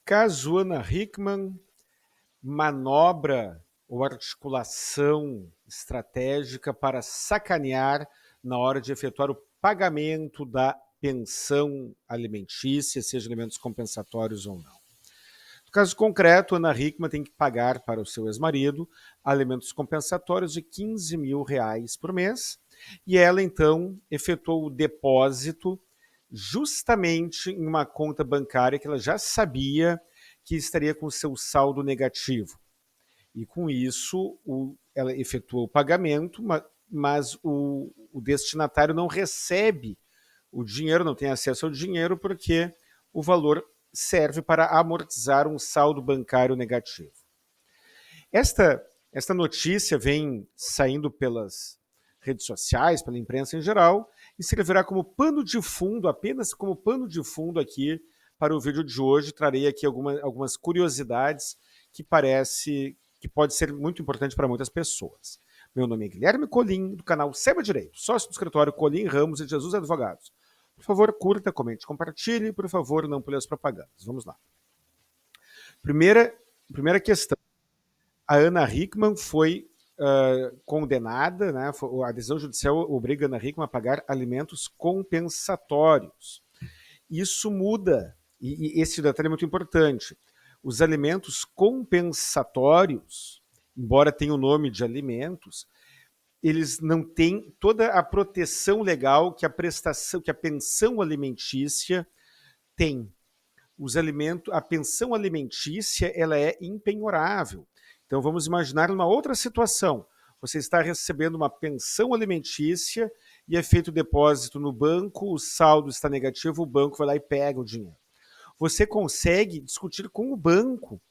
Caso Ana Hickman manobra ou articulação estratégica para sacanear na hora de efetuar o pagamento da pensão alimentícia, seja alimentos compensatórios ou não. No caso concreto, Ana Hickman tem que pagar para o seu ex-marido alimentos compensatórios de R$ 15.000 por mês, e ela então efetuou o depósito justamente em uma conta bancária que ela já sabia que estaria com seu saldo negativo. E com isso, ela efetuou o pagamento, mas o destinatário não recebe o dinheiro, não tem acesso ao dinheiro, porque o valor serve para amortizar um saldo bancário negativo. Esta notícia vem saindo pelas redes sociais, pela imprensa em geral, e servirá como pano de fundo, apenas como pano de fundo aqui para o vídeo de hoje. Trarei aqui algumas curiosidades que parece que pode ser muito importante para muitas pessoas. Meu nome é Guilherme Colim, do canal Saiba Direito, sócio do escritório Colim, Ramos e Jesus Advogados. Por favor, curta, comente, compartilhe. Por favor, não pule as propagandas. Vamos lá. Primeira questão. A Ana Hickman foi condenada, né? A decisão judicial obriga a Ana Hickman a pagar alimentos compensatórios. Isso muda, e esse detalhe é muito importante. Os alimentos compensatórios, embora tenham o nome de alimentos, eles não têm toda a proteção legal que a pensão alimentícia tem. A pensão alimentícia, ela é impenhorável. Então vamos imaginar uma outra situação. Você está recebendo uma pensão alimentícia e é feito o depósito no banco, o saldo está negativo, o banco vai lá e pega o dinheiro. Você consegue discutir com o banco,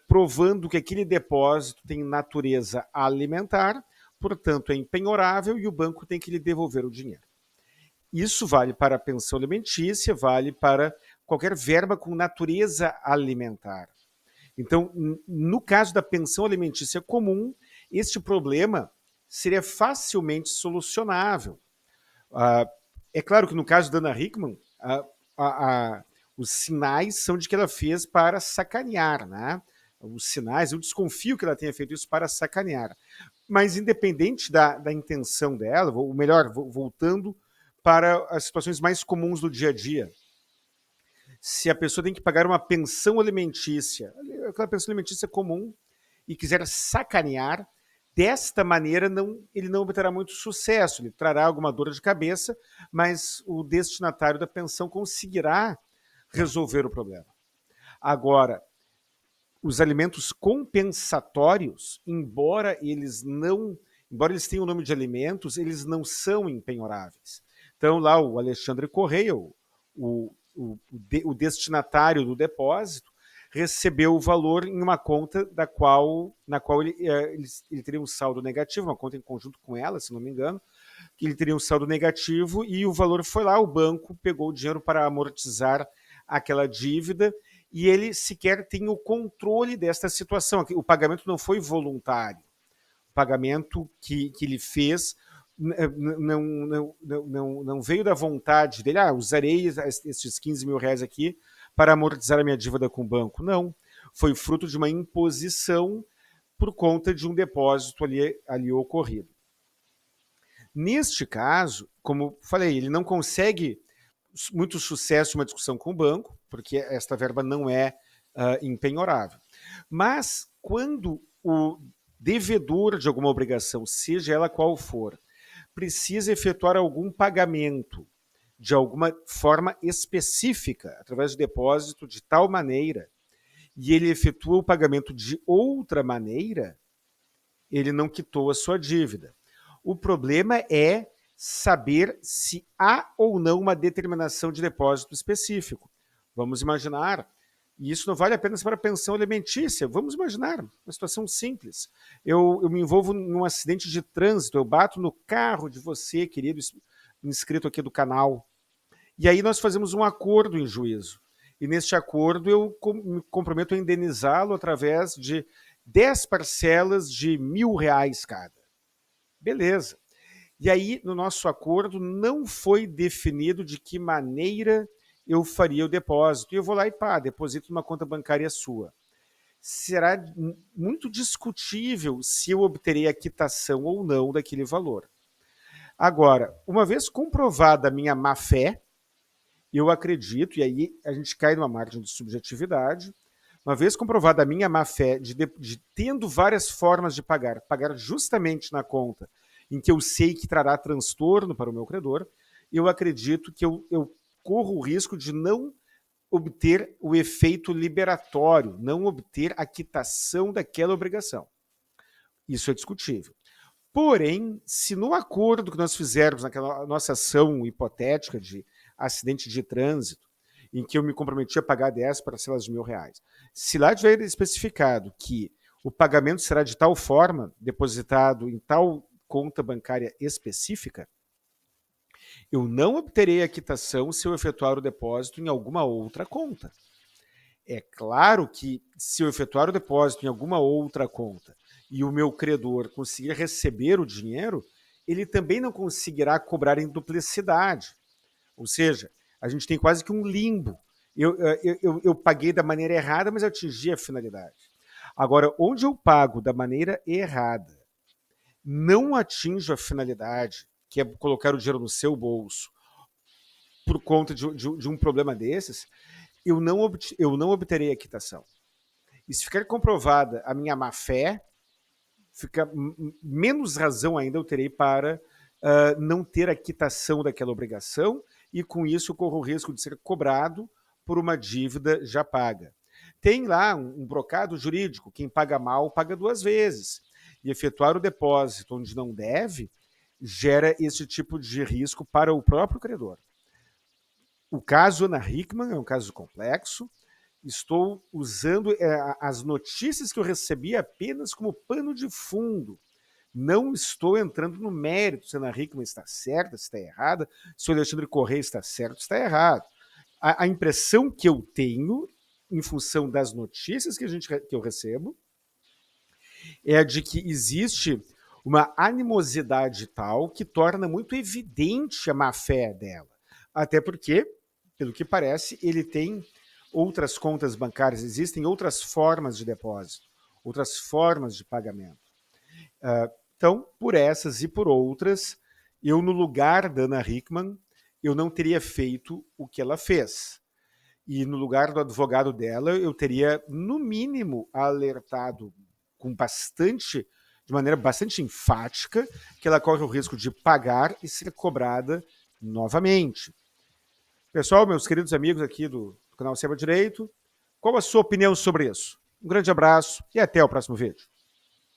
provando que aquele depósito tem natureza alimentar, portanto é impenhorável e o banco tem que lhe devolver o dinheiro. Isso vale para a pensão alimentícia, vale para qualquer verba com natureza alimentar. Então, no caso da pensão alimentícia comum, este problema seria facilmente solucionável. É claro que no caso da Ana Hickman, os sinais são de que ela fez para sacanear, né? Os sinais, eu desconfio que ela tenha feito isso para sacanear. Mas independente da intenção dela, ou melhor, voltando para as situações mais comuns do dia a dia, se a pessoa tem que pagar uma pensão alimentícia, aquela pensão alimentícia comum, e quiser sacanear, desta maneira ele não obterá muito sucesso, ele trará alguma dor de cabeça, mas o destinatário da pensão conseguirá resolver o problema. Agora, os alimentos compensatórios, embora eles tenham o nome de alimentos, eles não são impenhoráveis. Então lá o Alexandre Correia, o destinatário do depósito, recebeu o valor em uma conta na qual ele teria um saldo negativo, uma conta em conjunto com ela, se não me engano, que ele teria um saldo negativo e o valor foi lá, o banco pegou o dinheiro para amortizar aquela dívida e ele sequer tem o controle desta situação. O pagamento não foi voluntário. O pagamento que ele fez não veio da vontade dele, usarei esses R$ 15.000 aqui para amortizar a minha dívida com o banco. Não, foi fruto de uma imposição por conta de um depósito ali ocorrido. Neste caso, como falei, ele não consegue muito sucesso em uma discussão com o banco, porque esta verba não é impenhorável. Mas quando o devedor de alguma obrigação, seja ela qual for, precisa efetuar algum pagamento de alguma forma específica, através de depósito de tal maneira, e ele efetua o pagamento de outra maneira, ele não quitou a sua dívida. O problema é saber se há ou não uma determinação de depósito específico. Vamos imaginar, e isso não vale apenas para a pensão alimentícia, vamos imaginar uma situação simples. Eu me envolvo num acidente de trânsito, eu bato no carro de você, querido inscrito aqui do canal, e aí nós fazemos um acordo em juízo. E neste acordo eu me comprometo a indenizá-lo através de 10 parcelas de R$ 1.000 cada. Beleza. E aí, no nosso acordo, não foi definido de que maneira eu faria o depósito. E eu vou lá e deposito numa conta bancária sua. Será muito discutível se eu obterei a quitação ou não daquele valor. Agora, uma vez comprovada a minha má-fé, eu acredito, e aí a gente cai numa margem de subjetividade, uma vez comprovada a minha má-fé de tendo várias formas de pagar justamente na conta em que eu sei que trará transtorno para o meu credor, eu acredito que eu corro o risco de não obter o efeito liberatório, não obter a quitação daquela obrigação. Isso é discutível. Porém, se no acordo que nós fizermos naquela nossa ação hipotética de acidente de trânsito, em que eu me comprometi a pagar 10 parcelas de R$1.000, se lá tiver especificado que o pagamento será de tal forma, depositado em tal conta bancária específica, eu não obterei a quitação se eu efetuar o depósito em alguma outra conta. É claro que se eu efetuar o depósito em alguma outra conta e o meu credor conseguir receber o dinheiro, ele também não conseguirá cobrar em duplicidade. Ou seja, a gente tem quase que um limbo. Eu paguei da maneira errada, mas eu atingi a finalidade. Agora, onde eu pago da maneira errada, não atinjo a finalidade, que é colocar o dinheiro no seu bolso, por conta de um problema desses, eu não obterei a quitação. E se ficar comprovada a minha má-fé, fica menos razão ainda eu terei para não ter a quitação daquela obrigação e com isso eu corro o risco de ser cobrado por uma dívida já paga. Tem lá um brocado jurídico, quem paga mal paga 2 vezes. E efetuar o depósito onde não deve gera esse tipo de risco para o próprio credor. O caso Ana Hickman é um caso complexo. Estou usando as notícias que eu recebi apenas como pano de fundo. Não estou entrando no mérito se a Ana Hickman está certa, se está errada, se o Alexandre Correia está certo, se está errado. A impressão que eu tenho, em função das notícias que eu recebo, é a de que existe uma animosidade tal que torna muito evidente a má-fé dela. Até porque, pelo que parece, ele tem outras contas bancárias, existem outras formas de depósito, outras formas de pagamento. Então, por essas e por outras, eu, no lugar da Ana Hickman, eu não teria feito o que ela fez. E no lugar do advogado dela, eu teria, no mínimo, alertado de maneira bastante enfática, que ela corre o risco de pagar e ser cobrada novamente. Pessoal, meus queridos amigos aqui do canal Saiba Direito, qual a sua opinião sobre isso? Um grande abraço e até o próximo vídeo.